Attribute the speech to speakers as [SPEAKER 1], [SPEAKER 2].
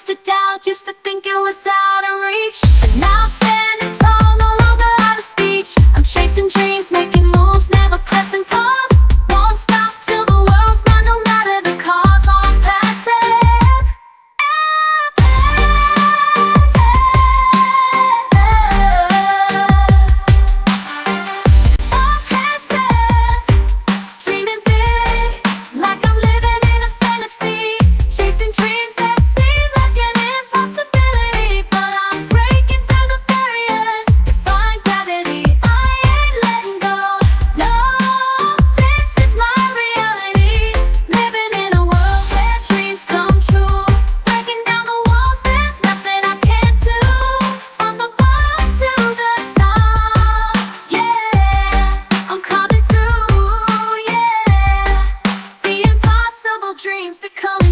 [SPEAKER 1] used to doubt, used to think it was out of reach, but now I'm standing tall, no longer out of speech. I'm chasing dreams, making moves, never pressing pause. Won't stop till the world's mine, no matter the cause. On passive. On passive. Dreaming big, like I'm living in a fantasy. Chasing dreams that seem like an impossibility, but I'm breaking through the barriers, defying gravity. I ain't letting go. No, this is my reality. Living in a world where dreams come true. Breaking down the walls, there's nothing I can't do. From the bottom to the top, yeah, I'm coming through, yeah. The impossible dreams become